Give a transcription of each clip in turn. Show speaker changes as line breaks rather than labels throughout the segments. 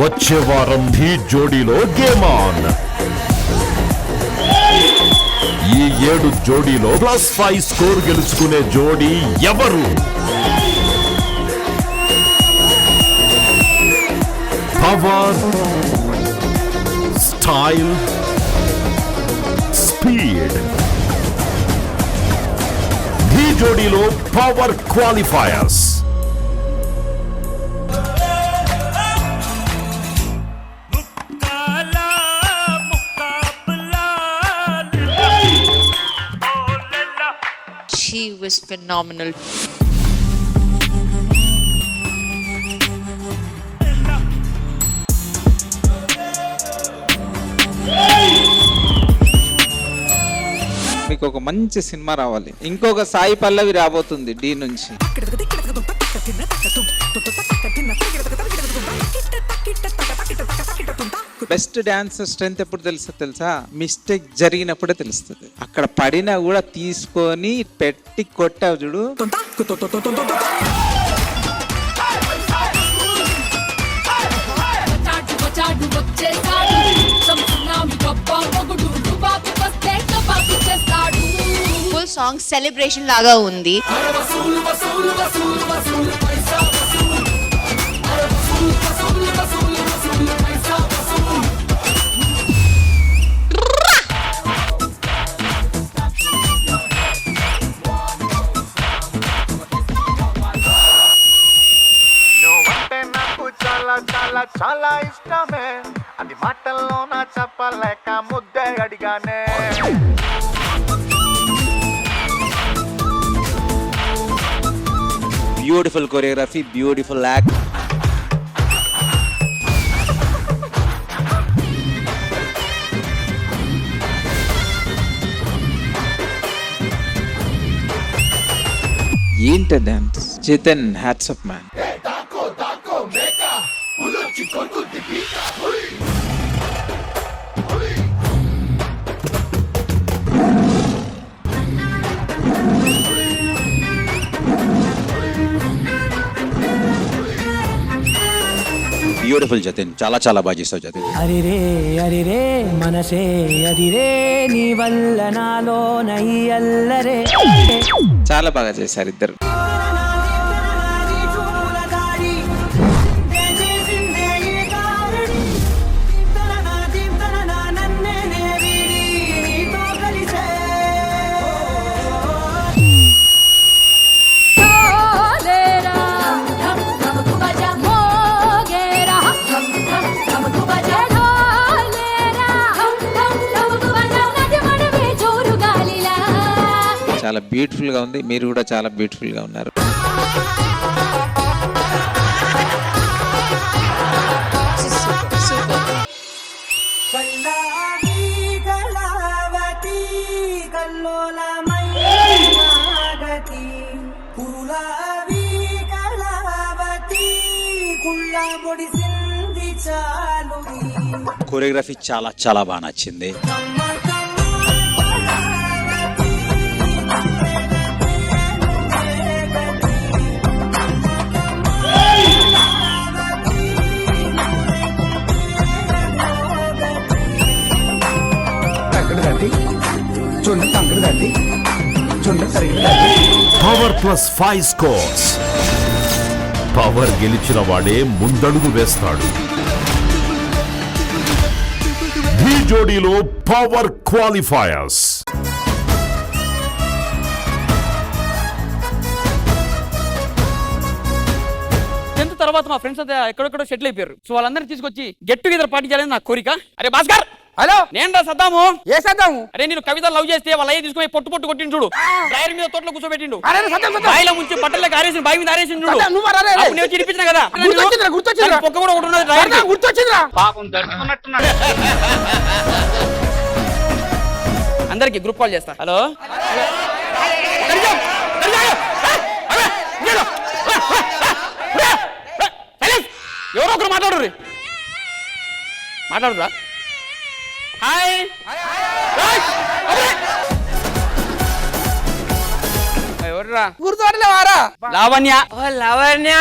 వచ్చే వారం ఢీ జోడీలో game on. ఈ 7 జోడీలో +5 స్కోర్ గెలుచుకునే జోడీ ఎవరు? Power, style, speed. ఢీ జోడీలో power qualifiers.
She was phenomenal.
మీకు ఒక మంచి సినిమా రావాలి. ఇంకొక సాయి పల్లవి రాబోతుంది డి నుంచి. బెస్ట్ డాన్స్ స్ట్రెంత్ ఎప్పుడు తెలుసా? మిస్టేక్ జరిగినప్పుడే తెలుస్తుంది. అక్కడ పడినా కూడా తీసుకొని పెట్టి కొట్టావు చూడు.
ఫుల్ సాంగ్ సెలబ్రేషన్ లాగా ఉంది.
చాలా ఇష్టమే, అది మాటల్లో నా చెప్పలేక ముద్దే అడిగానే.
Beautiful choreography, beautiful act. ఏంట dance Jatin, hats off man. Beautiful Jatin, చాలా చాలా బాగా చేస్తావు జతిన్.
అరిరే మనసే అదిరే నీ వల్ల నాలో నయ్యల్లరే.
చాలా బాగా చేశారు ఇద్దరు. చాలా బ్యూటిఫుల్ గా ఉంది. మీరు కూడా చాలా బ్యూటిఫుల్ గా ఉన్నారు. కొరియోగ్రఫీ చాలా చాలా బాగా నచ్చింది.
Power +5 scores. పవర్ గెలిచిన వాడే ముందడుగు వేస్తాడు. ఢీ జోడీలో పవర్ క్వాలిఫైయర్స్.
తర్వాత మా ఫ్రెండ్స్ అంతా ఎక్కడెక్కడో సెటిల్ అయిపోయారు. సో వాళ్ళందరినీ తీసుకొచ్చి గెట్ టుగెదర్ పార్టీ చేయాలని నా కోరిక. అరే భాస్కర్, హలో, నేను రా సద్దాము. ఏ సద్దాము? అరే నేను కవిత లవ్ చేస్తే వాళ్ళ అయ్యే తీసుకుని పొట్టు కొట్టిండు చూడు. డ్రైవర్ మీద తోటలో కూర్చోబెట్టిండు. బాయిలో ముంచి బట్టలకు ఆరేసి బావి మీద ఆరేసి చూడు. నేను చిరిపించిన కదా, పొక్క కూడా ఒకటి ఉన్నది. డ్రైవర్ గుర్తొచ్చిందిరా, పాపం దర్శకున్నట్టున్నాడు. అందరికి గ్రూప్ కాల్ చేస్తా. హలో, ఎవరో ఒకరు మాట్లాడురా. హాయ్, ఎవర్రా? గుర్తుపట్టలేవారా? లావణ్య. లావణ్య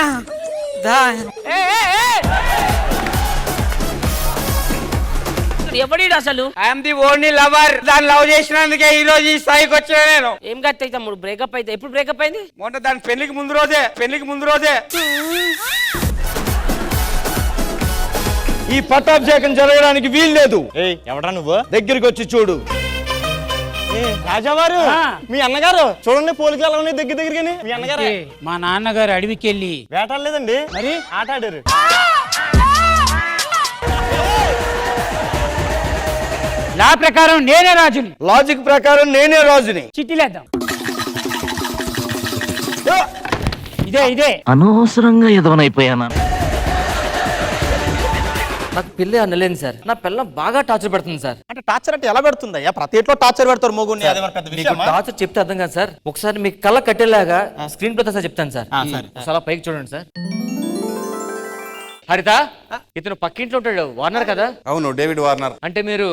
ఎవడీడు అసలు?
I'm the only lover. దాన్ని లవ్ చేసినందుకే ఈ రోజు ఈ స్థాయికి వచ్చా నేను.
ఏం గట్టి తమ్ముడు బ్రేకప్ అయితే ఎప్పుడు బ్రేకప్ అయింది?
మొన్న దాని పెళ్లికి ముందు రోజే
ఈ పట్టాభిషేకం జరగడానికి వీలు లేదు. ఎవడా నువ్వు? దగ్గరికి వచ్చి చూడు. రాజావారు, మీ అన్నగారు చూడండి, పోలికలు ఎలా ఉన్నాయి దగ్గరికి. మీ అన్నగారు
మా నాన్నగారు అడవికి వెళ్ళి
వేటాడలేదండి, మరి ఆట ఆడారు.
లా ప్రకారం నేనే రాజుని.
లాజిక్ ప్రకారం నేనే రాజుని.
చిట్టిలేద్దాం. ఇదే
అనవసరంగా ఎదవనైపోయానా?
నాకు పెళ్లి అనలేను సార్. నా పిల్లం బాగా టార్చర్ పెడుతుంది సార్.
అంటే టార్చర్ అంటే ఎలా పెడుతుందా? ప్రతి ఇంట్లో టార్చర్ పెడతారు మొగుడిని.
టార్చర్ చెప్తే అర్థం కాదు సార్. ఒకసారి మీకు కళ్ళ కట్టేలాగా స్క్రీన్ ప్లే సార్ చెప్తాను సార్. ఒకసారి పైకి చూడండి సార్. హరిత, ఇతను పక్కింట్లో ఉంటాడు, వార్నర్ కదా?
అవును, డేవిడ్ వార్నర్.
అంటే మీరు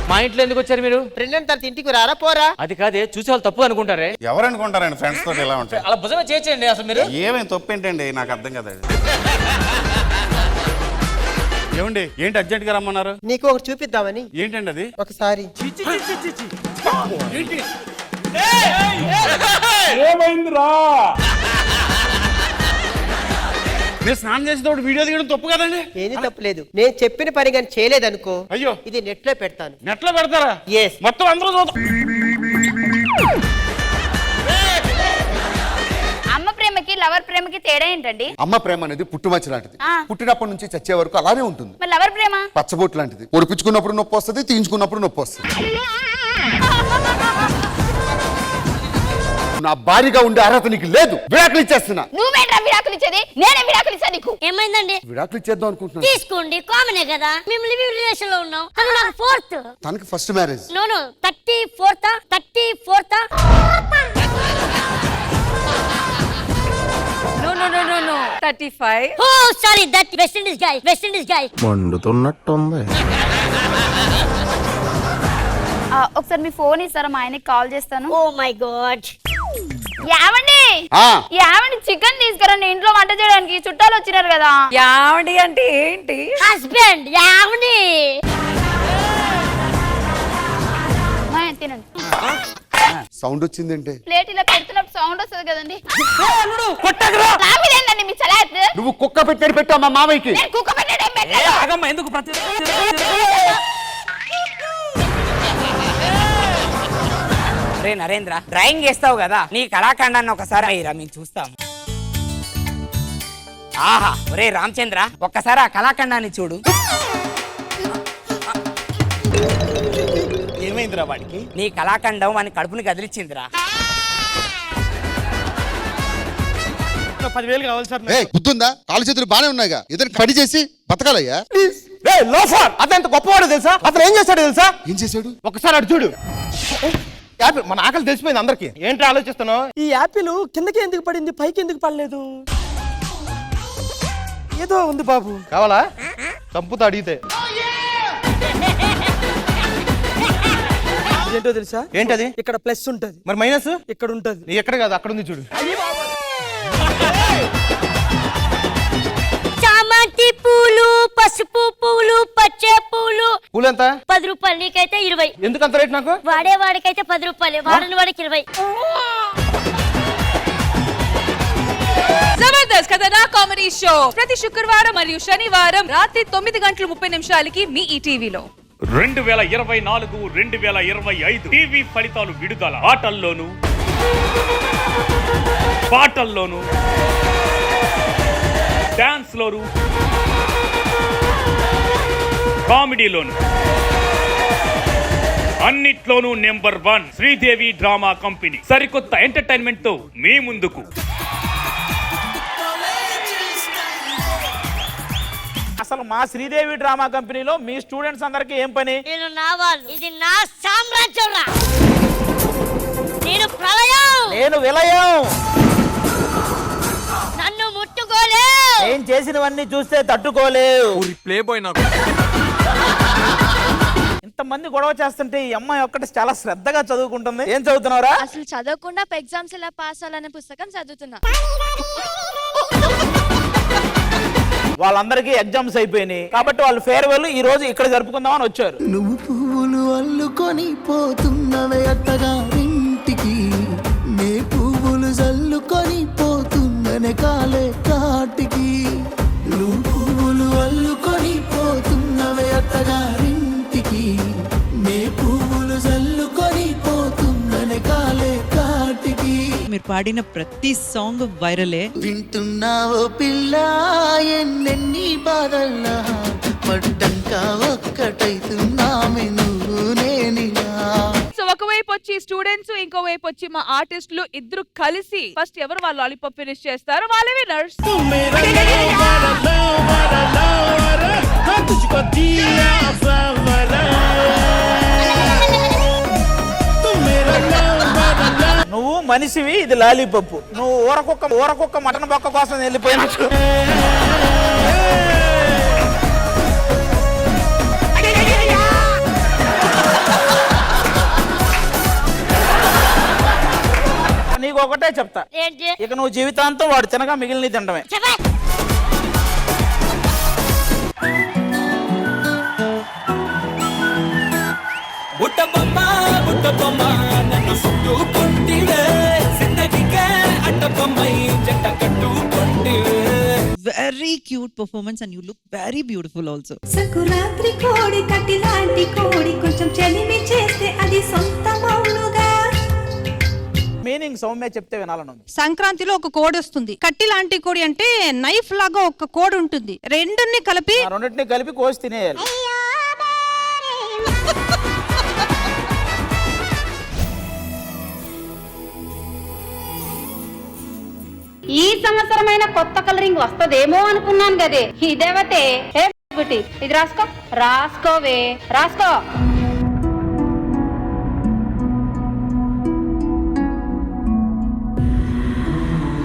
మా ఇంట్లో ఎందుకు వచ్చారు మీరు?
ఫ్రెండ్ తర్వాత ఇంటికి రారా పోరా?
అది కాదే, చూసే వాళ్ళు తప్పు అనుకుంటారే.
ఎవరు అనుకుంటారండి ఫ్రెండ్స్ తోటి ఎలా ఉంటాయి?
అలా భుజమే చేయండి అసలు మీరు.
ఏమేమి తప్పు ఏంటండి, నాకు అర్థం కదా. ఏమండి, ఏంటి అర్జెంట్ గా రమ్మన్నారు?
నీకు ఒకటి చూపిద్దామని.
ఏంటండి అది?
ఒకసారి
ఏమైందిరా?
నేను స్నానం చేసేటప్పుడు వీడియో తీయడం తప్పు కదండి.
ఏది తప్పలేదు. నేను చెప్పిన పని కానీ చేయలేదనుకో,
అయ్యో,
ఇది నెట్ లో పెడతాను.
నెట్లో పెడతారా?
ఎస్.
మొత్తం అందరూ చూద్దాం.
అమ్మ ప్రేమకి లవర్ ప్రేమకి తేడా ఏంటండి?
అమ్మ ప్రేమ అనేది పుట్టుమచ్చ లాంటిది. పుట్టినప్పటి నుంచి చచ్చే వరకు అలానే ఉంటుంది.
మరి లవర్ ప్రేమ
పచ్చబొట్టు లాంటిది. ఒడిపించుకున్నప్పుడు నొప్పి వస్తుంది, తీయించుకున్నప్పుడు నొప్పి వస్తుంది. నా భారీగా ఉండే అర్హత నీకు లేదు. విడాకులు ఇచ్చేస్తున్నా.
నువ్వేంట్రా విడాకులు ఇచ్చేది? నేనే విడాకులు ఇచ్చా నీకు. ఏమైందండి?
విడాకులు ఇచ్చేద్దాం అనుకుంటున్నాను.
తీసుకోండి, కామనే కదా. మేము లివింగ్ రిలేషన్ లో ఉన్నాం. తను నాకు ఫోర్త్.
తనకి first marriage.
No 34th 34th. No 35. Oh sorry, that West Indies guy.
మండుతున్నట్టుంది.
ఒకసారి మీ ఫోన్ ఇస్తారా? మా ఆయనకి కాల్ చేస్తాను. Oh my god. యావండి చికెన్ తీసుకురండి, ఇంట్లో వంట చేయడానికి చుట్టాలు వచ్చినారు కదా. యావండి అంటే ఏంటి? హస్బెండ్. యావండి తినండి.
సౌండ్ వచ్చిందంటే
ప్లేట్ ఇలా పెడుతున్నప్పుడు సౌండ్ వస్తుంది కదండి. మీ చలాత్.
నువ్వు కుక్క పెట్టాడు పెట్టావు మా మామయ్యకి.
కుక్క పెట్టాడు
ఎందుకు
రే నరేంద్ర, డ్రాయింగ్ చేస్తావు కదా, నీ కళాఖండాన్ని ఒకసారి అయ్యిరా మేము చూస్తాం. ఆహా, ఒరే రామచంద్ర, ఒక్కసారి ఆ కళాఖండాన్ని చూడు.
ఏమైందిరా వాడికి?
నీ కళాఖండం వాని కడుపుని కదిలిచ్చిందిరా.
10,000 కావాలి సార్.
గుర్తుందా? కాలు చేతులు బానే ఉన్నాయిగా, ఏదైనా పని చేసి బతకాలయ్యా.
అతను గొప్పవాడు తెలుసా? అతను ఏం చేశాడు తెలుసా?
ఏం చేశాడు?
ఒకసారి అటు చూడు. మన ఆకలి తెలిసిపోయింది అందరికి. ఏంటి ఆలోచిస్తున్నావు?
ఈ యాపిల్ కిందకి ఎందుకు పడింది, పైకి ఎందుకు పడలేదు? ఏదో ఉంది బాబు.
కావాలా? చంపుతా అడిగితే.
ఏంటో తెలుసా?
ఏంటది?
ఇక్కడ ప్లస్ ఉంటది,
మరి మైనస్
ఇక్కడ ఉంటది.
నీ ఎక్కడ కాదు, అక్కడ ఉంది చూడు.
చామంతి పూలు, పసుపు పూలు, పచ్చ పూలు.
పూలు ఎంత?
10 రూపాయలు. నీకైతే 20.
ఎందుకు అంత రేట్ నాకు?
వాడేవాడికైతే 10 రూపాయలు, వాడని వాడికి 20.
జబర్దస్త్ కథనా కామెడీ షో ప్రతి శుక్రవారం మరియు శనివారం రాత్రి 9:30 మీ ఈటీవీలో.
2024-2025 టీవీ ఫలితాలు విడుదల. ఆటల్లోను పాటల్లోను డాన్స్ లోను కామెడీలోను అన్నిట్లోనూ నెంబర్ 1 శ్రీదేవి డ్రామా కంపెనీ సరికొత్త ఎంటర్టైన్మెంట్ తో మీ ముందుకు.
అసలు మా శ్రీదేవి డ్రామా కంపెనీలో మీ స్టూడెంట్స్ అందరికి ఏం పని?
నేను నా వాళ్ళు, ఇది నా సామ్రాజ్యం. నేను ప్రళయం,
నేను విలయం.
నన్ను ముట్టుకోలేవు.
ఏం చేసినవన్నీ చూస్తే తట్టుకోలేవు.
ప్లే బాయ్ నాకు.
ఇంతమంది గొడవ చేస్తుంటే ఈ అమ్మాయి ఒక్కటి చాలా శ్రద్ధగా చదువుకుంటుంది. ఏం చదువుతున్నావురా?
అసలు చదవకుండా ఎగ్జామ్స్ ఎలా పాస్ అవ్వాలనే పుస్తకం చదువుతున్నా.
వాళ్ళందరికీ ఎగ్జామ్స్ అయిపోయినాయి కాబట్టి వాళ్ళు ఫేర్వెల్ ఈ రోజు ఇక్కడ జరుపుకుందామని వచ్చారు.
నువ్వు పువ్వులు అల్లుకొని పోతున్నవే అత్తగారింటికి, నే పువ్వులు జల్లుకొని పోతున్ననే కాలే కాటికి. నువ్వు పువ్వులు అల్లుకొని పోతున్నవే అత్తగారింటికి, నే పువ్వులు జల్లుకొని పోతున్ననే కాలే కాటికి.
మీరు పాడిన ప్రతి సాంగ్ వైరలే.
వింటున్నావో పిల్ల ఎన్నెన్ని బాధల్లా, పడ్డంక ఒక్కటైతున్నామే నువ్వు నేనిలా.
సో ఒకవైపు వచ్చి స్టూడెంట్స్, ఇంకోవైపు వచ్చి మా ఆర్టిస్టులు ఇద్దరు కలిసి ఫస్ట్ ఎవరు వాళ్ళు లాలీపాప్ ఫినిష్ చేస్తారో వాళ్ళే విన్నర్స్.
నువ్వు మనిషివి, ఇది లాలీపప్పు. నువ్వు ఊరకుక్క మటన్ బొక్క కోసం వెళ్ళిపోయినట్టు. నీకు ఒకటే చెప్తా, ఇక నువ్వు జీవితాంతం వాడు తినగా మిగిలిన తినడమే.
Very cute performance and you look very beautiful also.
Sankranti కోడి కట్టి లాంటి కోడి కొంచెం చలిమి చేస్తే అది సొంతమౌనుగా.
మీనింగ్ సౌమ్య చెప్తే వినాలను.
సంక్రాంతిలో ఒక కోడి వస్తుంది, కట్టి లాంటి కోడి అంటే నైఫ్ లాగా ఒక కోడి ఉంటుంది, రెండుని కలిపి
రెండింటిని కలిపి కోసి తినేయాలి.
ఈ సంవత్సరమైన కొత్త కలరింగ్ వస్తదేమో అనుకున్నాను కదే, ఇదేవతే. ఇది రాసుకో, రాసుకోవే, రాసుకో.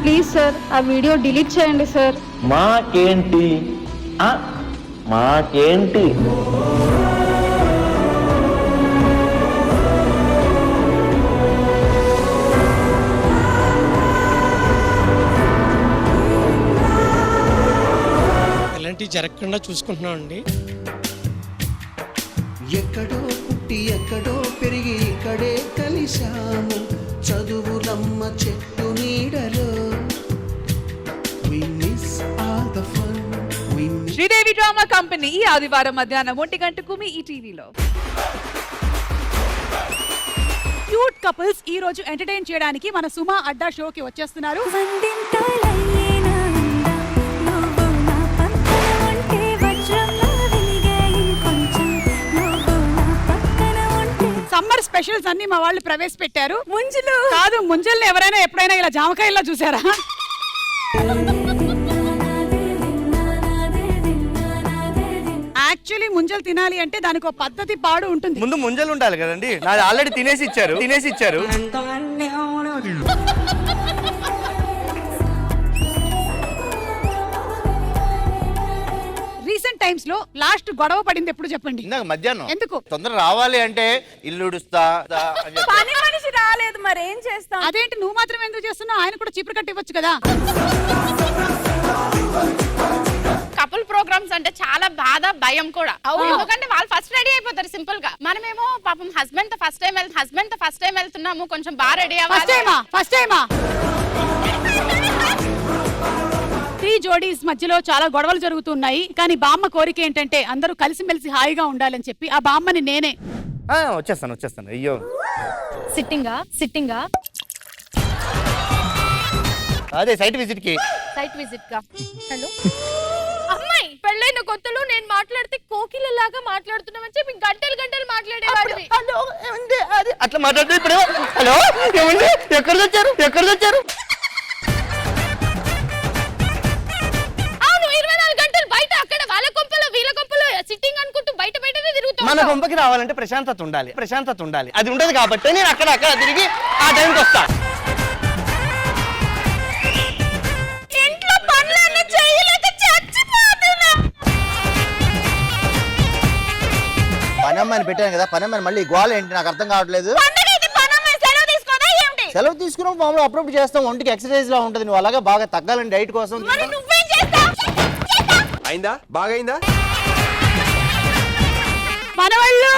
ప్లీజ్ సార్ ఆ వీడియో డిలీట్ చేయండి సార్.
మాకేంటి మాకేంటి
ఇలాంటివి జరగకుండా చూసుకుంటున్నాం అండి. ఎక్కడో పుట్టి ఎక్కడో పెరిగి ఇక్కడే కలిశాము, చదువులమ్మ చెట్టు నీడలో.
శ్రీదేవి డ్రామా కంపెనీ ఈ ఆదివారం మధ్యాహ్నం 1 గంటకు మీ ఈ టీవీలో. క్యూట్ కపుల్స్ ఈ రోజు ఎంటర్టైన్ చేయడానికి మన సుమా అడ్డా షోకి వచ్చేస్తున్నారు. సమ్మర్ స్పెషల్స్ అన్ని మా వాళ్ళు ప్రవేశపెట్టారు. ముంజలు కాదు, ముంజల్ని ఎవరైనా ఎప్పుడైనా ఇలా జామకాయలా చూసారా? యాక్చువల్లీ ముంజలు తినాలి అంటే దానికి ఒక పద్ధతి పాడు ఉంటుంది.
ముందు ముంజలు ఉండాలి కదండి, నాది ఆల్రెడీ తినేసి ఇచ్చారు.
రీసెంట్ టైమ్స్ లో లాస్ట్ గొడవ పడింది ఎప్పుడు చెప్పండి?
ఇందాక మధ్యాహ్నం.
ఎందుకు?
తొందర రావాలి అంటే ఇల్లు ఉడుస్తా అని చెప్పి.
పని మనిషి రాలేదు, మరి ఏం చేస్తాం? అదేంటి నువ్వు మాత్రం ఎందుకు చేస్తున్నావు? ఆయన కూడా చీపురు కట్టి ఇవ్వచ్చు కదా.
కపుల్ ప్రోగ్రామ్స్ అంటే చాలా బాధ, భయం కూడా. ఎందుకంటే వాళ్ళు ఫస్ట్ రెడీ అయిపోతారు సింపుల్ గా. మనమేమో పాపం హస్బెండ్ తో ఫస్ట్ టైం వెళ్తున్నాము, కొంచెం బాగా రెడీ అవ్వాలి.
ఫస్ట్ టైమా త్రీ జోడీస్ మధ్యలో చాలా గొడవలు జరుగుతున్నాయి. కానీ బామ్మ కోరిక ఏంటంటే అందరూ కలిసిమెలిసి హాయిగా ఉండాలని చెప్పి ఆ బామ్మని నేనే
వచ్చేస్తాను. అయ్యో
సిట్టింగా
అదే సైట్ విజిట్
గా. హలో అమ్మాయి, పెళ్ళైన కొత్తలో నేను మాట్లాడితే కోకిలలాగా మాట్లాడుతున్నామని చెప్పి గంటలు మాట్లాడేవాడివి.
అట్లా మాట్లాడితే ఇప్పుడు హలో ఏమండి ఎక్కడ వచ్చారు?
అవును, 24 గంటలు బయట అక్కడ వాళ్ళ కొంపలో వీళ్ళ కొంపలో సిట్టింగ్ అనుకుంటూ బయటనే తిరుగుతాం.
మన కొంపకి రావాలంటే ప్రశాంతత ఉండాలి. అది ఉండదు కాబట్టి నేను అక్కడ తిరిగి ఆ టైంకి వస్తా.
ఇంట్లో పనులన్నీ చేయలేక చచ్చిపోతున్నా.
పని అమ్మాయిని పెట్టాను కదా, పని అమ్మాయిని మళ్ళీ గోల ఏంటి నాకు అర్థం కావట్లేదు. సెలవు తీసుకున్నప్పుడు మామూలు అప్పుడప్పుడు చేస్తాం, ఒంటికి ఎక్సర్సైజ్ లా ఉంటుంది. నువ్వు అలాగే బాగా తగ్గాలని డైట్ కోసం.
అయిందా బాగా అయిందా
మనవాళ్ళు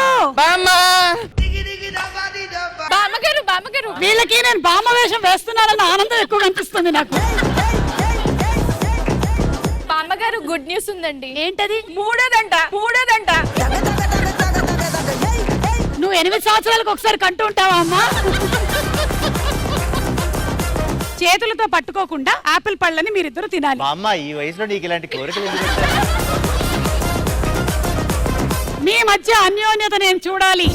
బామ్మగారు
వీళ్ళకి నేను బామ్మ వేషం వేస్తున్నానన్న ఆనందం ఎక్కువ అనిపిస్తుంది నాకు.
బామ్మగారు గుడ్ న్యూస్ ఉందండి.
ఏంటది?
మూడోదంట.
నువ్వు 8 సంవత్సరాలకు ఒకసారి కంటూ ఉంటావా అమ్మా? చేతులతో పట్టుకోకుండా ఆపిల్ పళ్ళని మీరిద్దరు తినాలి.
అమ్మ ఈ వయసులో నీకు ఇలాంటి కోరికలు ఎందుకు వచ్చాయి?
మీ మధ్య అన్యోన్యత నేను చూడాలి.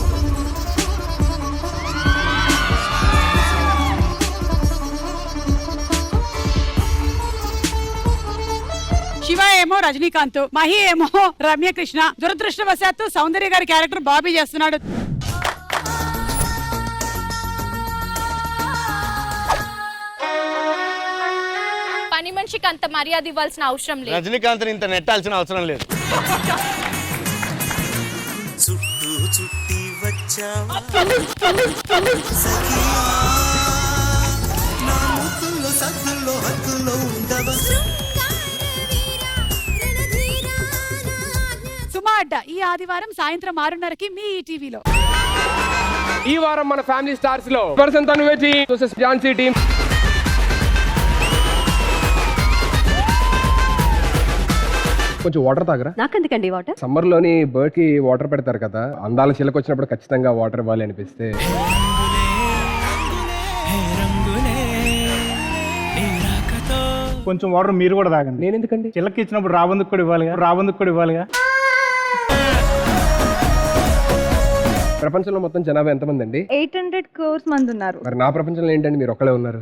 శివ ఏమో రజనీకాంత్, మహి ఏమో రమ్యకృష్ణ. దురదృష్టవశాత్తు సౌందర్య గారి క్యారెక్టర్ బాబీ చేస్తున్నాడు.
పని మనిషికి అంత మర్యాద ఇవ్వాల్సిన అవసరం లేదు.
రజనీకాంత్ ఇంత నెట్టాల్సిన అవసరం లేదు.
చుట్టూ చుట్టి వచ్చావా నా ముద్దుల్లో సద్దుల్లో హద్దుల్లో ఉండవా.
సుమా అడ్డ ఈ ఆదివారం సాయంత్రం 6:30కి మీ టీవీలో.
ఈ వారం మన ఫ్యామిలీ స్టార్స్ లో పర్సన్ తనువేటి వర్సెస్ ఝాన్సీ టీమ్. కొంచెం వాటర్ తాగరా.
నాకెందుకండి వాటర్?
సమ్మర్ లోని బర్డ్ కి వాటర్ పెడతారు కదా, అందాల చిలక వచ్చినప్పుడు ఖచ్చితంగా వాటర్ ఇవ్వాలి అనిపిస్తే.
కొంచెం వాటర్ మీరు కూడా తాగండి.
నేను ఎందుకండి?
చిల్లకి ఇచ్చినప్పుడు రాబందుకు కూడా ఇవ్వాలిగా.
ప్రపంచంలో మొత్తం జనాభా ఎంతమంది అండి?
800 crores మంది ఉన్నారు.
మరి నా ప్రపంచంలో ఏంటండి మీరు ఒక్కలే ఉన్నారు?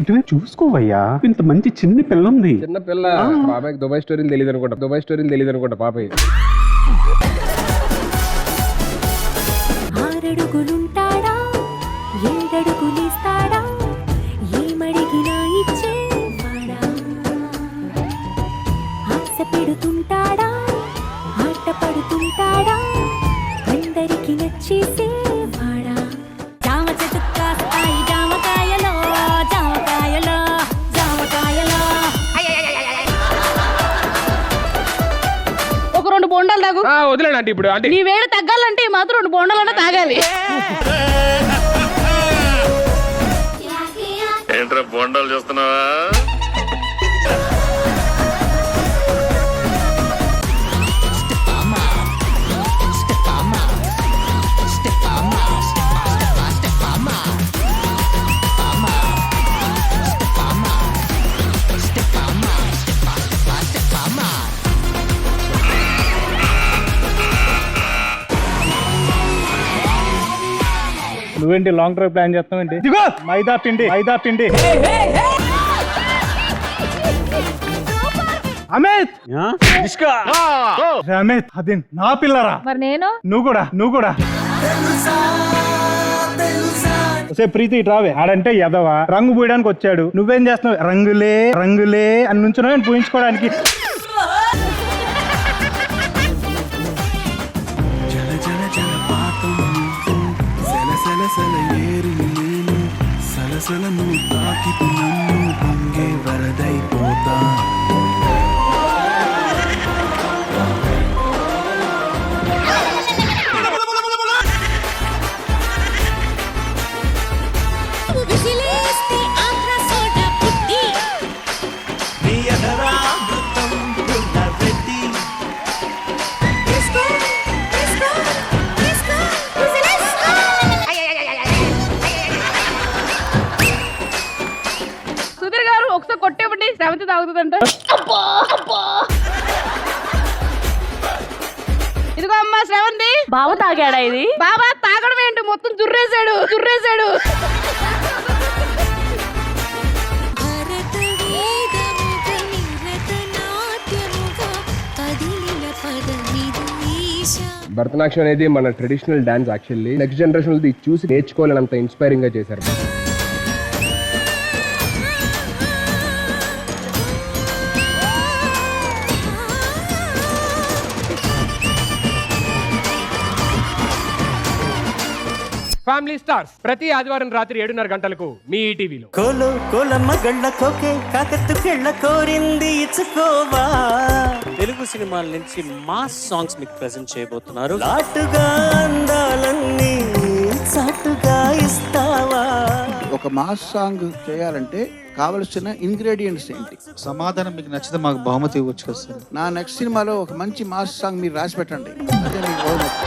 ఇటువే చూసుకోవయ్యా, ఇంత మంచి చిన్న పిల్ల ఉంది.
చిన్న పిల్ల. బాబాయ్ దుబాయ్ స్టోరీలు తెలియదు అనుకుంటా పాపయ్య.
6 అడుగులుంటాడా 7 అడుగులిస్తాడా ఏమడిగినా ఇచ్చేవాడా ఆశ పెడుతుంటాడా ఆట పడుతుంటాడా అందరికి నచ్చేసేవాడా. జామ చెట్టు కాస్తాయి జామకాయలో జామకాయలో జామకాయలో.
ఒక 2 బొండాలు తాగు.
వదిలేండి ఇప్పుడు. అంటే
నీ వేడి తగ్గాలంటే మాత్రం 2 బొండాలన్నా తాగాలి.
ఏంట్రా బొండాలు చూస్తున్నావా?
నువ్వేంటి లాంగ్ డ్రైవ్ ప్లాన్ చేస్తావేంటి? మైదా పిండి అమిత్ అమిత్ అది నా పిల్లరా.
మరి నేను
నువ్వు కూడా ప్రీతి రావే. ఆడంటే ఎదవా రంగు పూయడానికి వచ్చాడు, నువ్వేం చేస్తున్నావు? రంగులే అని నుంచున్నావు పూయించుకోవడానికి.
సలసల ఏరు నేను సలసల నువ్వు తాకితు నన్ను పొంగే వరదైపోతా.
సుధీర్ గారు ఒకసారి కొట్టేవండి, శ్రవంతి తాగుతుందంట. ఇదిగో అమ్మా శ్రవంతి. బావ తాగాడా ఇది? బాబా తాగడం ఏంటి, మొత్తం దుర్రేశాడు.
భరతనాట్యం అనేది మన traditional dance. Actually next generation ఇది చూసి నేర్చుకోవాలనంత ఇన్స్పైరింగ్ గా చేశారు. ఫ్యామిలీ స్టార్స్ ప్రతి ఆదివారం రాత్రి 7:30 గంటలకు మీ ఈటీవీలో.
కోలో కోలమ్మ గళ్ళ కోకే కాకత్తు కెళ్ళ కోరింది ఇచ్చుకోవా. తెలుగు సినిమాల నుంచి మాస్ సాంగ్స్ మీకు ప్రెజెంట్ చేయబోతున్నారు. లాటుగా అందాలన్నీ చాటుగా ఇస్తావా.
ఒక మాస్ సాంగ్ చేయాలంటే కావలసిన ఇంగ్రీడియంట్స్ ఏంటి?
సమాధానం మీకు నచ్చితే మాకు బహుమతి ఇవ్వచ్చు కదా సార్.
నా నెక్స్ట్ సినిమాలో ఒక మంచి మాస్ సాంగ్ మీరు రాసి పెట్టండి, అదే మీకు బహుమతి.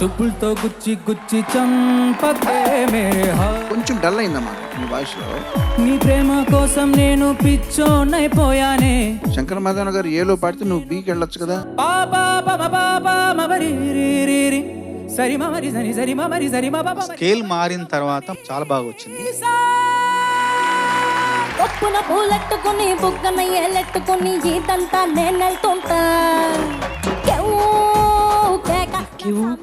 చెప్పులతో గుచ్చి గుచ్చి చంపకే మేరే హార్ట్.
కొంచెం డల్ అయిందమ్మా మీ వాయిస్లో.
నీ ప్రేమ కోసం నేను పిచ్చోనైపోయానే.
శంకర మాధవన్ గారు ఏలో పాడితే నువ్వు బీకి వెళ్ళొచ్చు కదా.
పాపా పమ పాపా మమరి రి రి రి సరి మమరి సరి సరి మమరి సరి మమ పమ.
స్కేల్ మారిన తర్వాత చాలా బాగా వచ్చింది.
ఒప్పున పూలెట్టుకుని బుగ్గన ఏలెట్టుకుని ఈతంతా నేనెళ్తుంటా.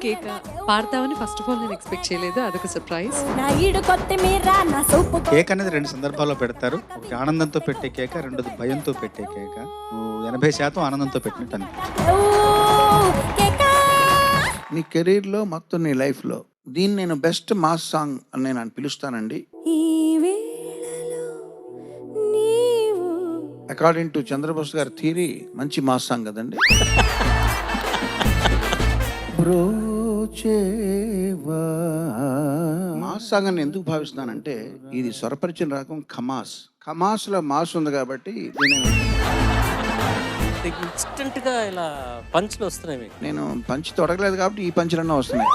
కేక పాడతావని ఫస్ట్ ఆఫ్ ఆల్ నేను ఎక్స్పెక్ట్ చేయలేదు, అదొక సర్ప్రైజ్.
నా ఈడు కొత్తిమీర నా సూపు.
కేక్ అనేది 2 సందర్భాల్లో పెడతారు. ఒకటి ఆనందంతో పెట్టే కేక, రెండోది భయంతో పెట్టే కేక. నువ్వు 80% ఆనందంతో పెట్టినట్టు
నీ కెరీర్లో మొత్తం నీ లైఫ్లో దీన్ని నేను బెస్ట్ మాస్ సాంగ్ అని నేను పిలుస్తానండి. అకార్డింగ్ టు చంద్రబోస్ గారి థియరీ మంచి మాస్ సాంగ్ కదండి. మాస్ సాంగ్ అని ఎందుకు భావిస్తున్నానంటే ఇది స్వరపరిచిన రకం ఖమాస్. ఖమాస్ లో మాస్ ఉంది కాబట్టి
ఇన్స్టెంట్ గా ఇలా పంచ్లు వస్తున్నాయి మీకు.
నేను పంచి తొడగలేదు కాబట్టి ఈ పంచులన్నా వస్తున్నాయి.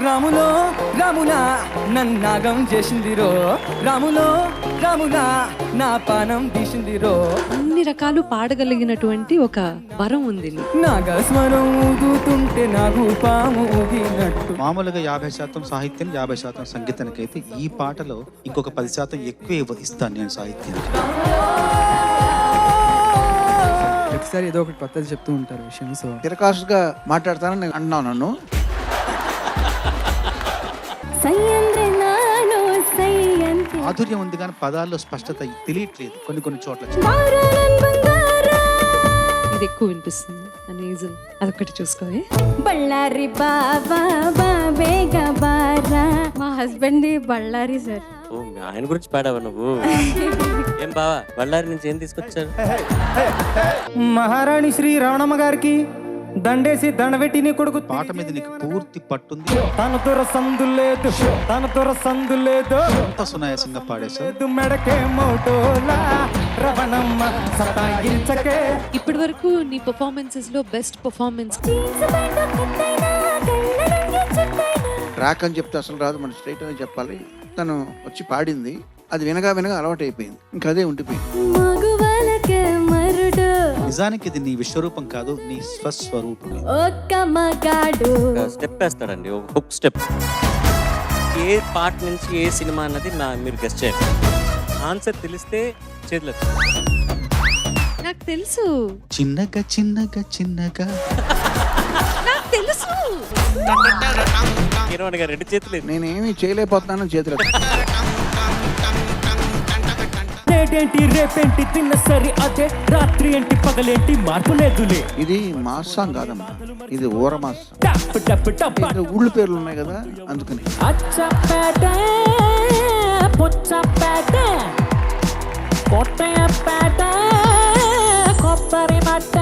రాములో రాములా నన్నాగం చేసిందిరో. రాములో రాములా నా పానం తీసిందిరో.
అన్ని రకాలు పాడగలిగినటువంటి ఒక వరం ఉంది.
నాగస్వరం ఊదుతుంటే నాకు పాము ఊగినట్టు.
మామూలుగా 50% సాహిత్యం 50% సంగీతానికి అయితే ఈ పాటలో ఇంకొక 10% ఎక్కువ ఇస్తాను నేను సాహిత్యానికి.
ప్రతిసారి ఏదో ఒకటి కొత్తది చెప్తూ ఉంటారు విషయం. సో
తిరకాసుగా మాట్లాడతానని నేను అంటున్నాను. నన్ను
మాధుర్యం ఉంది కానీ పదాల్లో స్పష్టత తెలియట్లేదు కొన్ని చోట్ల.
ఇది ఎక్కువ వినిపిస్తుంది అనేజల్, అదొకటి చూసుకోవే.
బళ్ళారి బాబా బాబేగా బారా. మా హస్బెండ్ బళ్ళారి సార్.
ఆయన గురించి పాడావా నువ్వు? ఏం బావా బళ్ళారి నుంచి ఏం తీసుకొచ్చారు? మహారాణి శ్రీ రమణమ్మ గారికి దండేసి దండబెట్టి నీ కొడుకు.
పాట మీద నీకు పూర్తి పట్టుంది.
తన దొర సందు లేదు, తన దొర సందు లేదు.
అంత సునాయాసంగా పాడేశావు.
మెడకే మోటోలా రమణమ్మ సతాయించకే.
ఇప్పటి వరకు నీ పర్ఫార్మెన్సెస్ లో బెస్ట్ పర్ఫార్మెన్స్.
ట్రాక్ అని చెప్తే అసలు రాదు, మన స్ట్రైట్ అని చెప్పాలి. తను వచ్చి పాడింది, అది వినగా అలవాటు అయిపోయింది, ఇంకా అదే ఉండిపోయింది.
నిజానికి ఇది నీ విశ్వరూపం కాదు, నీ స్వస్వరూపం.
స్టెప్ వేస్తాడండి, ఒక హుక్ స్టెప్. ఏ పార్ట్ నుంచి ఏ సినిమా అన్నది మీరు గెస్ట్ చేయండి. ఆన్సర్ తెలిస్తే చేతులు.
నాకు తెలుసు.
చిన్నగా చిన్నగా చిన్నగా
నాకు తెలుసు.
కిరణ్ గారు 2 చేతులు.
నేనేమి చేయలేకపోతున్నాను చేతులు.
నేటేంటి రేపేంటి తిన్న సరి అదే, రాత్రి ఏంటి పగలేంటి మార్పు లేదులే.
ఇది మాస్ సాంగ్ కాదమ్మా, ఇది ఊర మాస్. ఊళ్ళు పేర్లు ఉన్నాయి కదా అందుకని.
అచ్చపేట పుచ్చపేట కొట్టపేట కొబ్బరి మట్ట